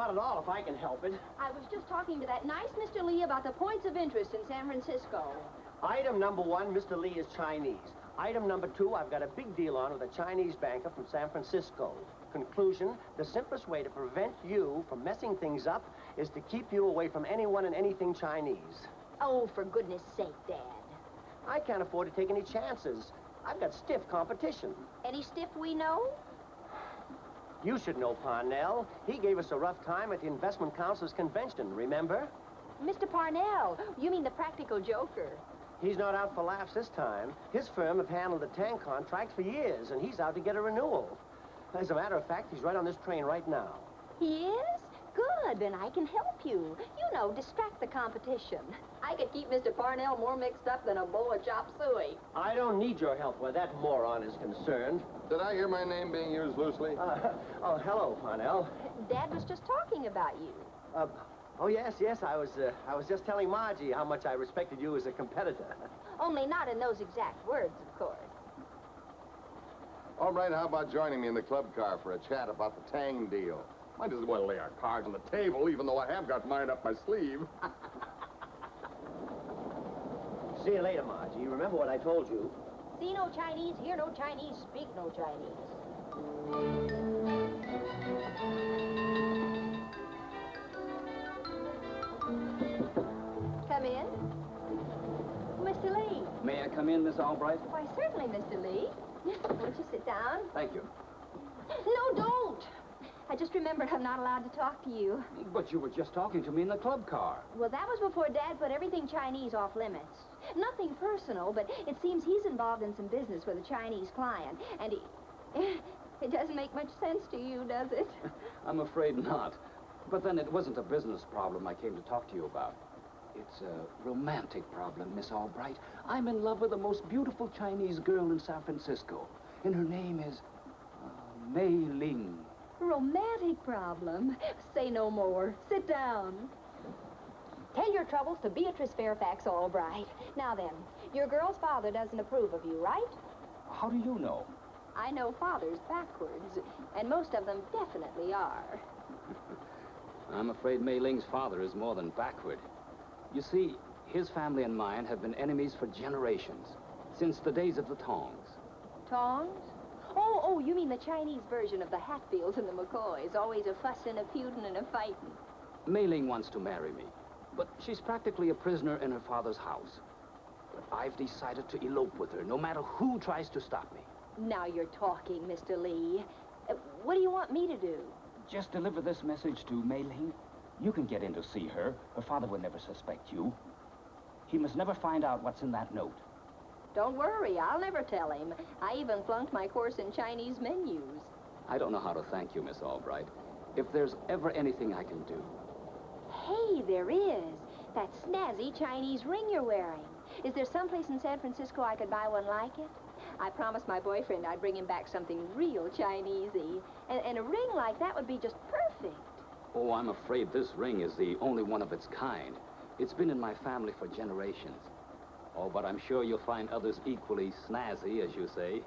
not at all, if I can help it. I was just talking to that nice Mr. Lee about the points of interest in San Francisco. Item number 1, Mr. Lee is Chinese. Item number 2, I've got a big deal on with a Chinese banker from San Francisco. Conclusion, the simplest way to prevent you from messing things up is to keep you away from anyone and anything Chinese. Oh, for goodness sake, Dad. I can't afford to take any chances. I've got stiff competition. Any stiff we know? You should know Parnell. He gave us a rough time at the Investment Council's convention, remember? Mr. Parnell, you mean the practical joker. He's not out for laughs this time. His firm have handled the tank contract for years, and he's out to get a renewal. As a matter of fact, he's right on this train right now. He is? Good, then I can help you. You know, distract the competition. I could keep Mr. Parnell more mixed up than a bowl of chop suey. I don't need your help where that moron is concerned. Did I hear my name being used loosely? Oh, hello, Parnell. Dad was just talking about you. Oh, yes, I was just telling Margie how much I respected you as a competitor. Only not in those exact words, of course. All right, how about joining me in the club car for a chat about the Tang deal? Might as well lay our cards on the table, even though I have got mine up my sleeve. See you later, Margie. Remember what I told you. See no Chinese, hear no Chinese, speak no Chinese. Come in. Mr. Lee. May I come in, Miss Albright? Why, certainly, Mr. Lee. Won't you sit down? Thank you. No, don't. I just remembered I'm not allowed to talk to you. But you were just talking to me in the club car. Well, that was before Dad put everything Chinese off limits. Nothing personal, but it seems he's involved in some business with a Chinese client, and he... It doesn't make much sense to you, does it? I'm afraid not. But then it wasn't a business problem I came to talk to you about. It's a romantic problem, Miss Albright. I'm in love with the most beautiful Chinese girl in San Francisco, and her name is Mei Ling. Romantic problem? Say no more. Sit down. Tell your troubles to Beatrice Fairfax Albright. Now then, your girl's father doesn't approve of you, right? How do you know? I know fathers backwards, and most of them definitely are. I'm afraid Mei Ling's father is more than backward. You see, his family and mine have been enemies for generations, since the days of the Tongs. Tongs? Oh, you mean the Chinese version of the Hatfields and the McCoys, always a fussin', a feudin', and a fightin'. Mei Ling wants to marry me, but she's practically a prisoner in her father's house. But I've decided to elope with her, no matter who tries to stop me. Now you're talking, Mr. Lee. What do you want me to do? Just deliver this message to Mei Ling. You can get in to see her. Her father would never suspect you. He must never find out what's in that note. Don't worry, I'll never tell him. I even flunked my course in Chinese menus. I don't know how to thank you, Miss Albright. If there's ever anything I can do. Hey, there is. That snazzy Chinese ring you're wearing. Is there someplace in San Francisco I could buy one like it? I promised my boyfriend I'd bring him back something real Chinesey. And a ring like that would be just perfect. Oh, I'm afraid this ring is the only one of its kind. It's been in my family for generations. Oh, but I'm sure you'll find others equally snazzy, as you say.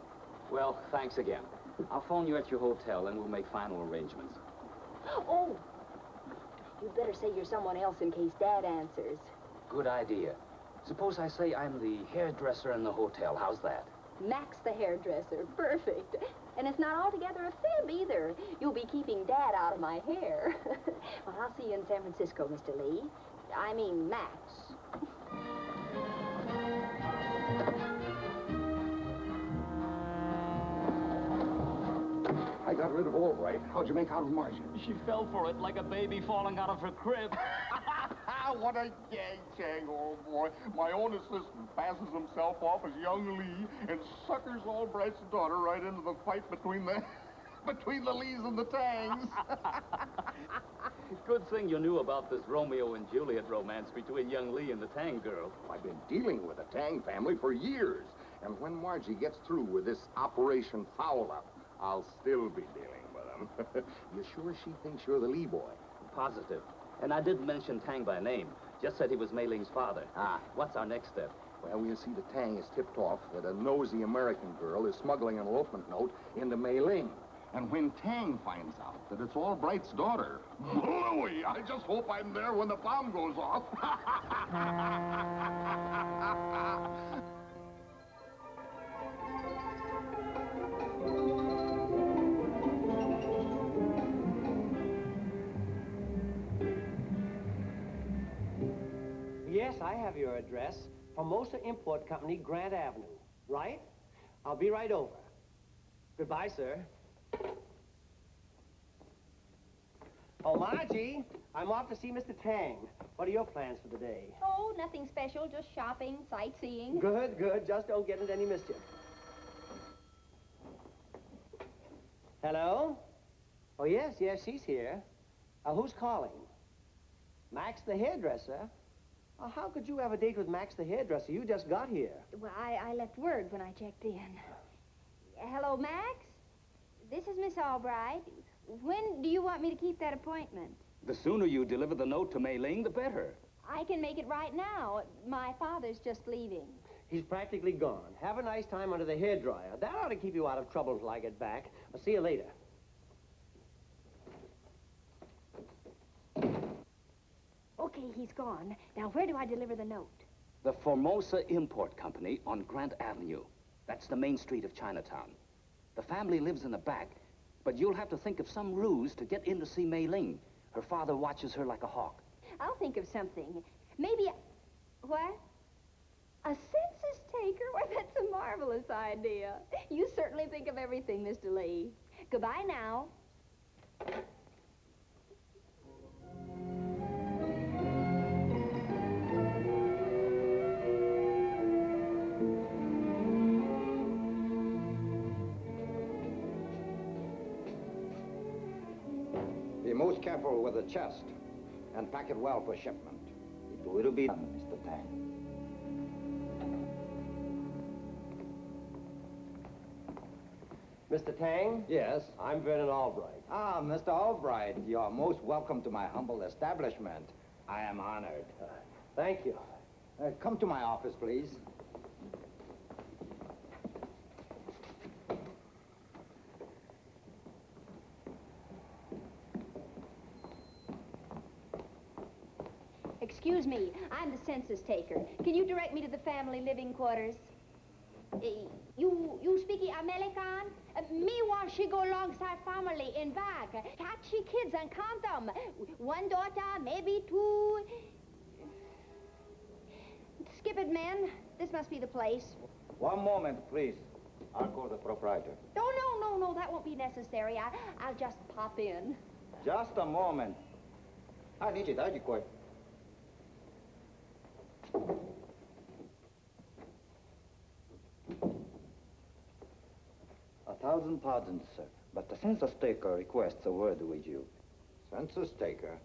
Well, thanks again. I'll phone you at your hotel, and we'll make final arrangements. Oh, you'd better say you're someone else in case Dad answers. Good idea. Suppose I say I'm the hairdresser in the hotel. How's that? Max the hairdresser. Perfect. And it's not altogether a fib, either. You'll be keeping Dad out of my hair. Well, I'll see you in San Francisco, Mr. Lee. I mean, Max. I got rid of Albright. How'd you make out with Margie? She fell for it like a baby falling out of her crib. What a gang-chang, old boy. My own assistant passes himself off as young Lee and suckers Albright's daughter right into the fight between the Lees and the Tangs. Good thing you knew about this Romeo and Juliet romance between young Lee and the Tang girl. I've been dealing with the Tang family for years. And when Margie gets through with this Operation Foul-Up, I'll still be dealing with them. You sure she thinks you're the Lee boy? Positive. And I didn't mention Tang by name. Just said he was Mei Ling's father. What's our next step? Well, we'll see the Tang is tipped off that a nosy American girl is smuggling an elopement note into Mei Ling. And when Tang finds out that it's Albright's daughter, Bluey, I just hope I'm there when the bomb goes off. Yes, I have your address. Formosa Import Company, Grant Avenue. Right? I'll be right over. Goodbye, sir. Oh, Margie, I'm off to see Mr. Tang. What are your plans for the day? Oh, nothing special, just shopping, sightseeing. Good, good. Just don't get into any mischief. Hello? Oh, yes, she's here. Who's calling? Max the hairdresser? How could you have a date with Max the hairdresser? You just got here. Well, I left word when I checked in. Hello, Max? This is Miss Albright. When do you want me to keep that appointment? The sooner you deliver the note to Mei Ling, the better. I can make it right now. My father's just leaving. He's practically gone. Have a nice time under the hairdryer. That ought to keep you out of trouble till I get back. I'll see you later. Okay, he's gone. Now, where do I deliver the note? The Formosa Import Company on Grant Avenue. That's the main street of Chinatown. The family lives in the back, but you'll have to think of some ruse to get in to see Mei Ling. Her father watches her like a hawk. I'll think of something. Maybe what? A census taker? Why, that's a marvelous idea. You certainly think of everything, Mr. Lee. Goodbye now. Be most careful with the chest and pack it well for shipment. It will be done, Mr. Tang. Mr. Tang? Yes? I'm Vernon Albright. Ah, Mr. Albright, you are most welcome to my humble establishment. I am honored. Thank you. Come to my office, please. Excuse me, I'm the census taker. Can you direct me to the family living quarters? You speak American? Me want she go alongside family in back. Catch she kids and count them. One daughter, maybe two. Skip it, men. This must be the place. One moment, please. I'll call the proprietor. No, that won't be necessary. I'll just pop in. Just a moment. I need it. I require. 1,000 pardons, sir, but the census taker requests a word with you. Census taker?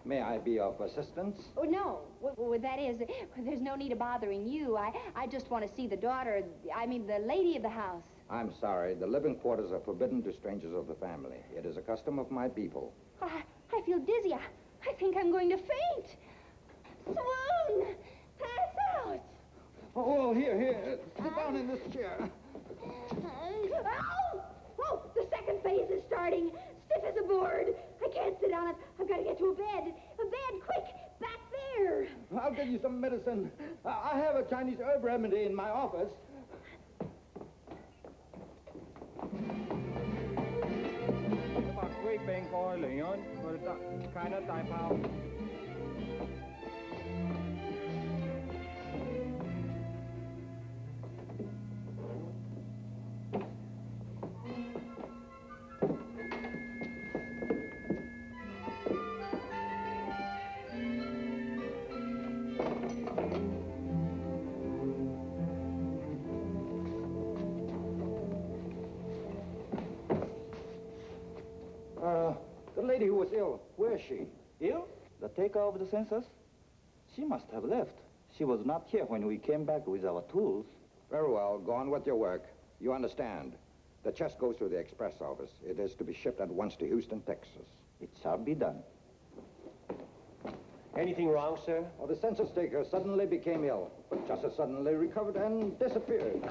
May I be of assistance? Oh, no. Well, that is, there's no need of bothering you. I just want to see the daughter, the lady of the house. I'm sorry. The living quarters are forbidden to strangers of the family. It is a custom of my people. I feel dizzy. I think I'm going to faint. Swoon! Pass out! Oh, here. Sit down in this chair. Oh, the second phase is starting. Stiff as a board. I can't sit on it. I've got to get to a bed. A bed, quick! Back there! I'll get you some medicine. I have a Chinese herb remedy in my office. The lady who was ill, where is she? Ill? The taker of the census? She must have left. She was not here when we came back with our tools. Very well, go on with your work. You understand. The chest goes to the express office. It is to be shipped at once to Houston, Texas. It shall be done. Anything wrong, sir? Well, the census taker suddenly became ill, but just as suddenly recovered and disappeared.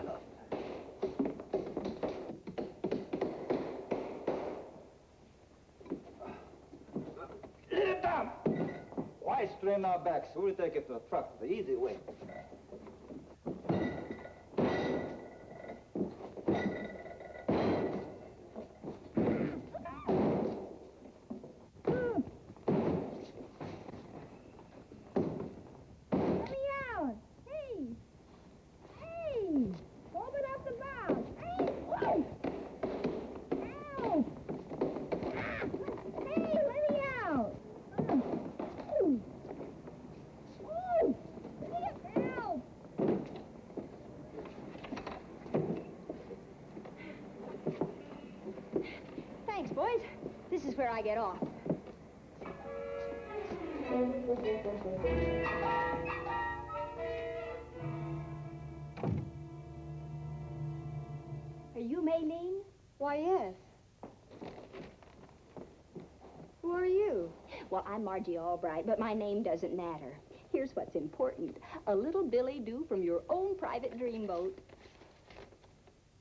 Let it down! Why strain our backs? We'll take it to the truck the easy way. Thanks, boys. This is where I get off. Are you Maylene? Why, yes. Who are you? Well, I'm Margie Albright, but my name doesn't matter. Here's what's important. A little billy due from your own private dreamboat.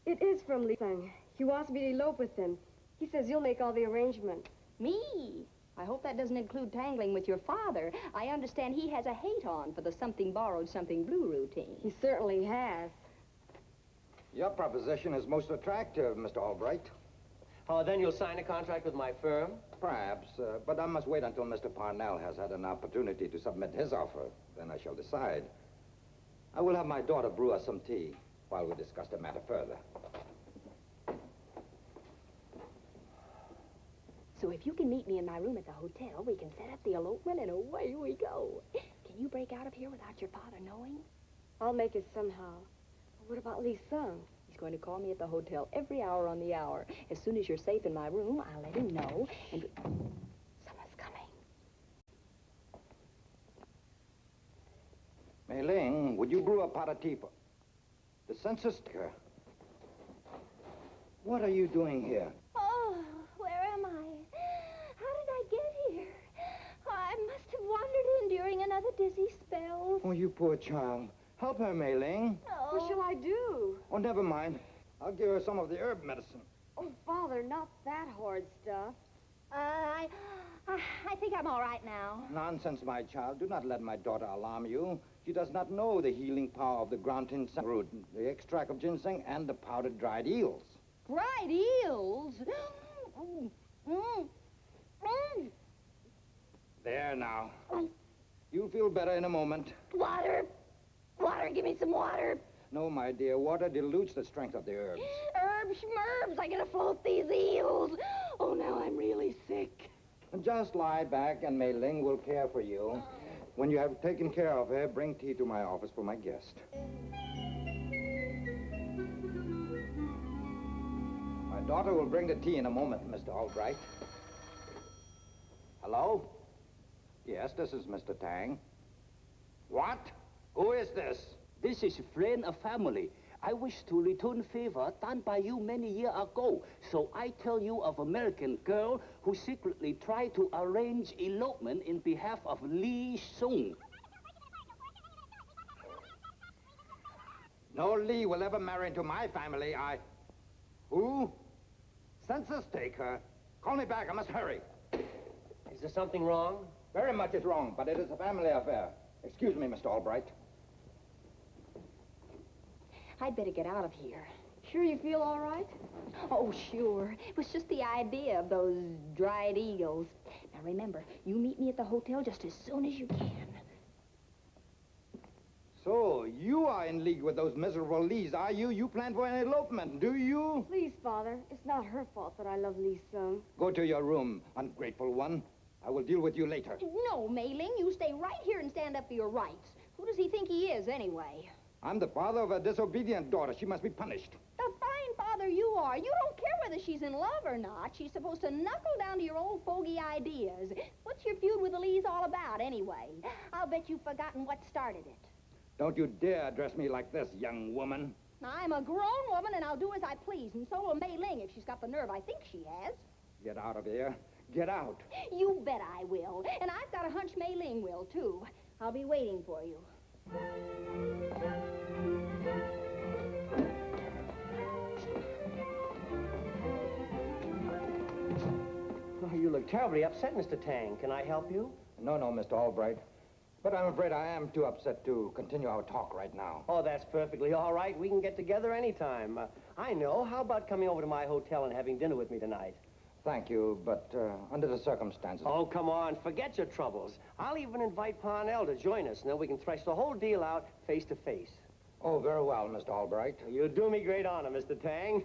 It is from Lee Sung. He wants me to elope with him. He says you'll make all the arrangements. Me? I hope that doesn't include tangling with your father. I understand he has a hate-on for the something borrowed, something blue routine. He certainly has. Your proposition is most attractive, Mr. Albright. Oh, then you'll sign a contract with my firm? Perhaps, but I must wait until Mr. Parnell has had an opportunity to submit his offer. Then I shall decide. I will have my daughter brew us some tea while we discuss the matter further. So if you can meet me in my room at the hotel, we can set up the elopement and away we go. Can you break out of here without your father knowing? I'll make it somehow. What about Lee Sung? He's going to call me at the hotel every hour on the hour. As soon as you're safe in my room, I'll let him know, and someone's coming. Mei Ling, would you brew a pot of tea for the census taker? What are you doing here? Oh, where am I? How did I get here? I must have wandered in during another dizzy spell. Oh, you poor child. Help her, Mei Ling. Oh. What shall I do? Oh, never mind. I'll give her some of the herb medicine. Oh, Father, not that horrid stuff. I think I'm all right now. Nonsense, my child. Do not let my daughter alarm you. She does not know the healing power of the ground ginseng root, the extract of ginseng, and the powdered dried eels. Dried eels? There now. You'll feel better in a moment. Water! Water, give me some water. No, my dear, water dilutes the strength of the herbs. Herbs, schmerbs, I gotta float these eels. Oh, now I'm really sick. Just lie back and Mei Ling will care for you. When you have taken care of her, bring tea to my office for my guest. My daughter will bring the tea in a moment, Mr. Albright. Hello? Yes, this is Mr. Tang. What? Who is this? This is friend of family. I wish to return favor done by you many years ago. So I tell you of American girl who secretly tried to arrange elopement in behalf of Lee Sung. No Lee will ever marry into my family. Who? Census taker. Call me back. I must hurry. Is there something wrong? Very much is wrong, but it is a family affair. Excuse me, Mr. Albright. I'd better get out of here. Sure you feel all right? Oh, sure. It was just the idea of those dried eels. Now, remember, you meet me at the hotel just as soon as you can. So, you are in league with those miserable Lees, are you? You plan for an elopement, do you? Please, Father. It's not her fault that I love Lee Sung. Go to your room, ungrateful one. I will deal with you later. No, Mei-Ling, you stay right here and stand up for your rights. Who does he think he is, anyway? I'm the father of a disobedient daughter. She must be punished. A fine father you are. You don't care whether she's in love or not. She's supposed to knuckle down to your old fogey ideas. What's your feud with the Lees all about, anyway? I'll bet you've forgotten what started it. Don't you dare address me like this, young woman. I'm a grown woman, and I'll do as I please, and so will Mei Ling if she's got the nerve I think she has. Get out of here. Get out. You bet I will. And I've got a hunch Mei Ling will, too. I'll be waiting for you. Oh, you look terribly upset, Mr. Tang. Can I help you? No, Mr. Albright. But I'm afraid I am too upset to continue our talk right now. Oh, that's perfectly all right. We can get together anytime. I know. How about coming over to my hotel and having dinner with me tonight? Thank you, but under the circumstances... Oh, come on. Forget your troubles. I'll even invite Parnell to join us, and then we can thresh the whole deal out face to face. Oh, very well, Mr. Albright. You do me great honor, Mr. Tang.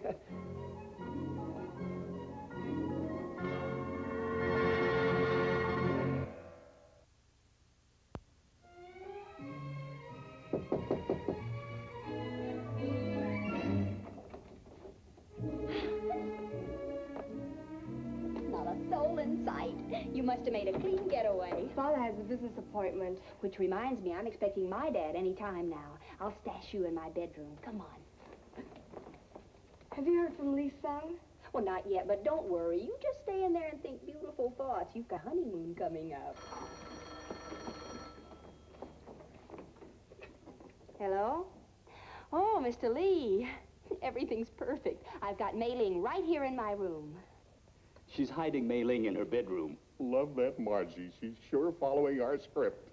Not a soul in sight. You must have made a clean getaway. Father has a business appointment. Which reminds me, I'm expecting my dad any time now. I'll stash you in my bedroom. Come on. Have you heard from Lee Sung? Well, not yet, but don't worry. You just stay in there and think beautiful thoughts. You've got honeymoon coming up. Hello? Oh, Mr. Lee. Everything's perfect. I've got Mei Ling right here in my room. She's hiding Mei Ling in her bedroom. Love that Margie. She's sure following our script.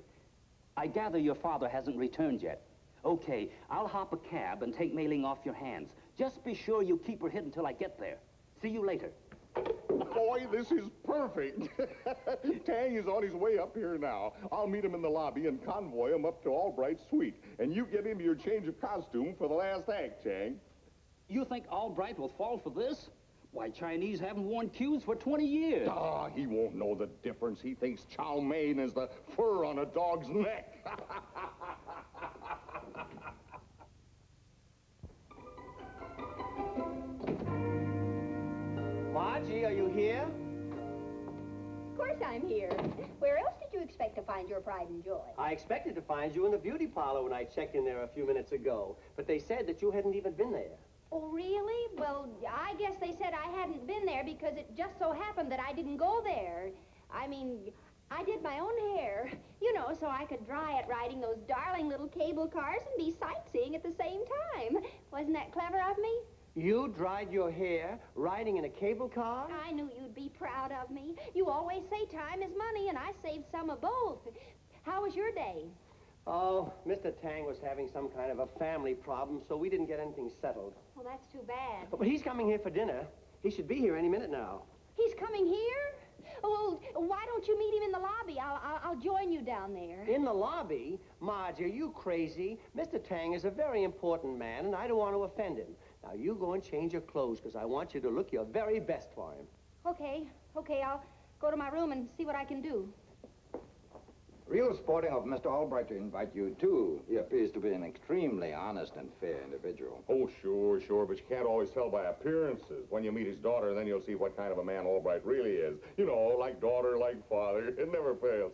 I gather your father hasn't returned yet. Okay, I'll hop a cab and take Mei Ling off your hands. Just be sure you keep her hid until I get there. See you later. Boy, this is perfect. Tang is on his way up here now. I'll meet him in the lobby and convoy him up to Albright's suite. And you get into your change of costume for the last act, Tang. You think Albright will fall for this? Why, Chinese haven't worn cues for 20 years. Ah, he won't know the difference. He thinks chow mein is the fur on a dog's neck. Margie, are you here? Of course I'm here. Where else did you expect to find your pride and joy? I expected to find you in the beauty parlor when I checked in there a few minutes ago, but they said that you hadn't even been there. Oh, really? Well, I guess they said I hadn't been there because it just so happened that I didn't go there. I mean, I did my own hair, you know, so I could dry it riding those darling little cable cars and be sightseeing at the same time. Wasn't that clever of me? You dried your hair riding in a cable car? I knew you'd be proud of me. You always say time is money, and I saved some of both. How was your day? Oh, Mr. Tang was having some kind of a family problem, so we didn't get anything settled. Well, that's too bad. But he's coming here for dinner. He should be here any minute now. He's coming here? Well, why don't you meet him in the lobby? I'll join you down there. In the lobby? Margie, are you crazy? Mr. Tang is a very important man, and I don't want to offend him. Now, you go and change your clothes, because I want you to look your very best for him. Okay, I'll go to my room and see what I can do. Real sporting of Mr. Albright to invite you, too. He appears to be an extremely honest and fair individual. Oh, sure, but you can't always tell by appearances. When you meet his daughter, then you'll see what kind of a man Albright really is. You know, like daughter, like father. It never fails.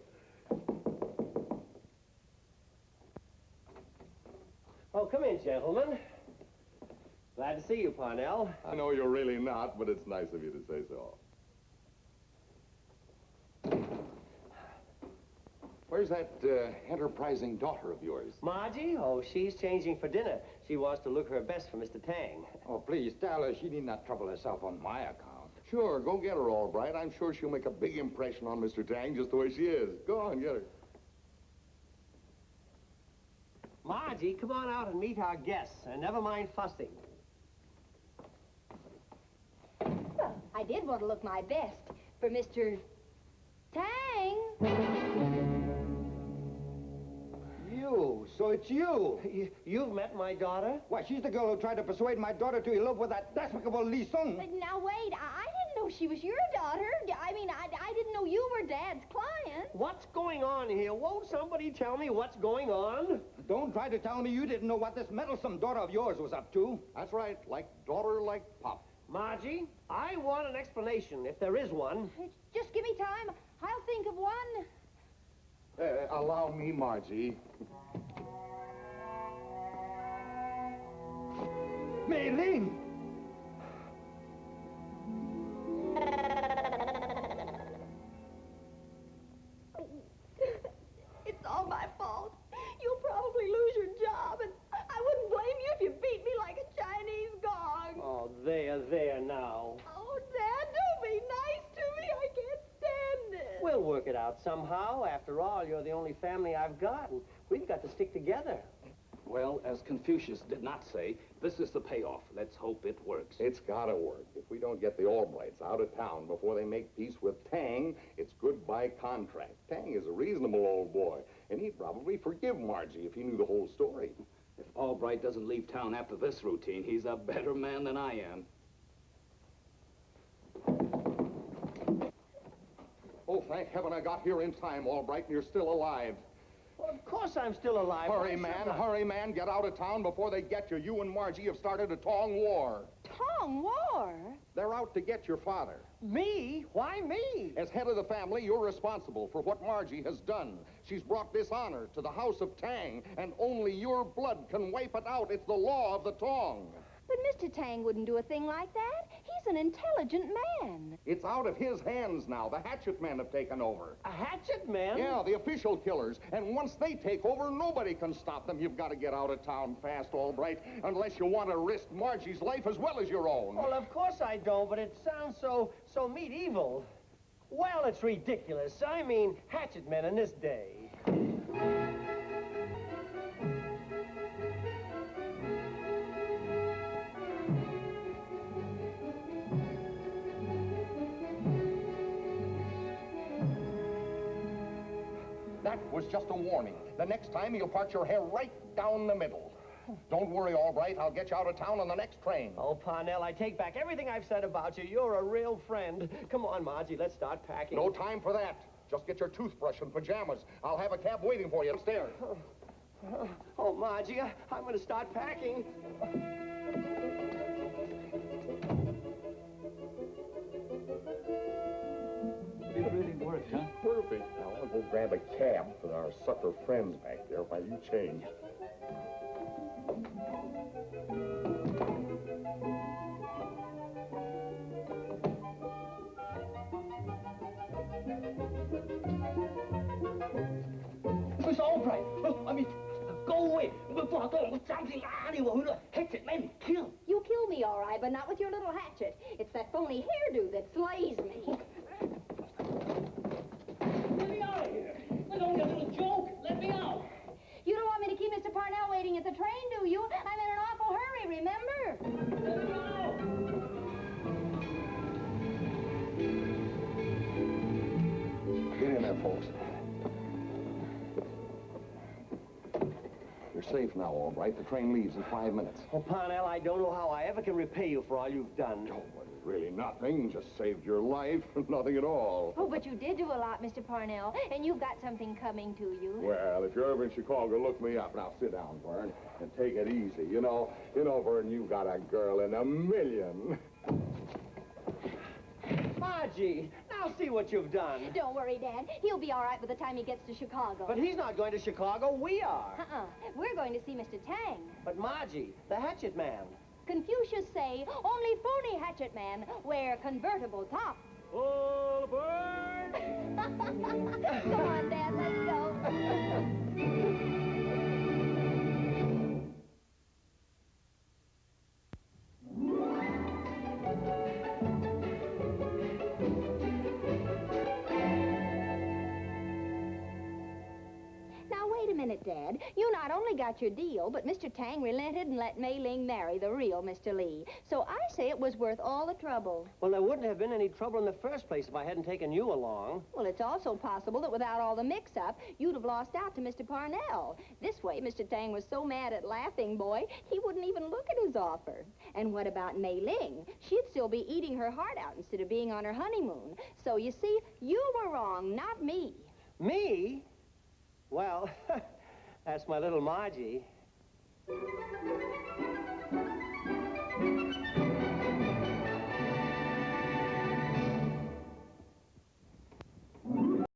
Oh, come in, gentlemen. Glad to see you, Parnell. I know you're really not, but it's nice of you to say so. Where's that enterprising daughter of yours? Margie? Oh, she's changing for dinner. She wants to look her best for Mr. Tang. Oh, please tell her she need not trouble herself on my account. Sure, go get her, Albright. I'm sure she'll make a big impression on Mr. Tang just the way she is. Go on, get her. Margie, come on out and meet our guests, and never mind fussing. Well, I did want to look my best for Mr. Tang. You, so it's you. You've met my daughter? Why, she's the girl who tried to persuade my daughter to elope with that despicable Lee Sung. But now, wait, I didn't know she was your daughter. I mean, I didn't know you were Dad's client. What's going on here? Won't somebody tell me what's going on? Don't try to tell me you didn't know what this meddlesome daughter of yours was up to. That's right, like daughter, like pop. Margie, I want an explanation, if there is one. Just give me time. I'll think of one. Allow me, Margie. Mei Ling! It's all my fault. You'll probably lose your job, and I wouldn't blame you if you beat me like a Chinese gong. Oh, there now. Oh, Dad, don't be nice to me. I can't stand it. We'll work it out somehow. After all, you're the only family I've got, and we've got to stick together. Well, as Confucius did not say, this is the payoff. Let's hope it works. It's gotta work. If we don't get the Albrights out of town before they make peace with Tang, it's goodbye contract. Tang is a reasonable old boy, and he'd probably forgive Margie if he knew the whole story. If Albright doesn't leave town after this routine, he's a better man than I am. Oh, thank heaven I got here in time, Albright, and you're still alive. Well, of course I'm still alive. Hurry, man, get out of town before they get you. You and Margie have started a Tong war. Tong War? They're out to get your father. Me? Why me? As head of the family, you're responsible for what Margie has done. She's brought dishonor to the house of Tang, and only your blood can wipe it out. It's the law of the Tong. But Mr. Tang wouldn't do a thing like that. He's an intelligent man. It's out of his hands now. The hatchet men have taken over. A hatchet man? Yeah, the official killers. And once they take over, nobody can stop them. You've got to get out of town fast, Albright, unless you want to risk Margie's life as well as your own. Well, of course I don't, but it sounds so medieval. Well, it's ridiculous. I mean, hatchet men in this day. That was just a warning. The next time, you'll part your hair right down the middle. Don't worry, Albright. I'll get you out of town on the next train. Oh, Parnell, I take back everything I've said about you. You're a real friend. Come on, Margie, let's start packing. No time for that. Just get your toothbrush and pajamas. I'll have a cab waiting for you upstairs. Oh, Margie, I'm going to start packing. It really worked, huh? Perfect. Now, I'll go grab a cab for our sucker friends back there while you change. Miss Albright, go away. Hatchet men, kill. You kill me, all right, but not with your little hatchet. It's that phony hairdo that slays me. Let me out of here. It's only a little joke. Let me out. You don't want me to keep Mr. Parnell waiting at the train, do you? I'm in an awful hurry, remember? Let me out. Get in there, folks. You're safe now, Albright. The train leaves in 5 minutes. Oh, Parnell, I don't know how I ever can repay you for all you've done. Oh, well, really nothing. Just saved your life. Nothing at all. Oh, but you did do a lot, Mr. Parnell, and you've got something coming to you. Well, if you're ever in Chicago, look me up. Now, sit down, Vern, and take it easy. You know, Vern, you've got a girl in a million. Margie, now see what you've done. Don't worry, Dad. He'll be all right by the time he gets to Chicago. But he's not going to Chicago. We are. We're going to see Mr. Tang. But Margie, the hatchet man. Confucius say, only phony hatchet men wear convertible tops. All aboard! Come on, Dad, let's go. Wait a minute, Dad. You not only got your deal, but Mr. Tang relented and let Mei Ling marry the real Mr. Lee. So I say it was worth all the trouble. Well, there wouldn't have been any trouble in the first place if I hadn't taken you along. Well, it's also possible that without all the mix-up, you'd have lost out to Mr. Parnell. This way, Mr. Tang was so mad at Laughing Boy, he wouldn't even look at his offer. And what about Mei Ling? She'd still be eating her heart out instead of being on her honeymoon. So, you see, you were wrong, not me. Me? Well, that's my little Margie.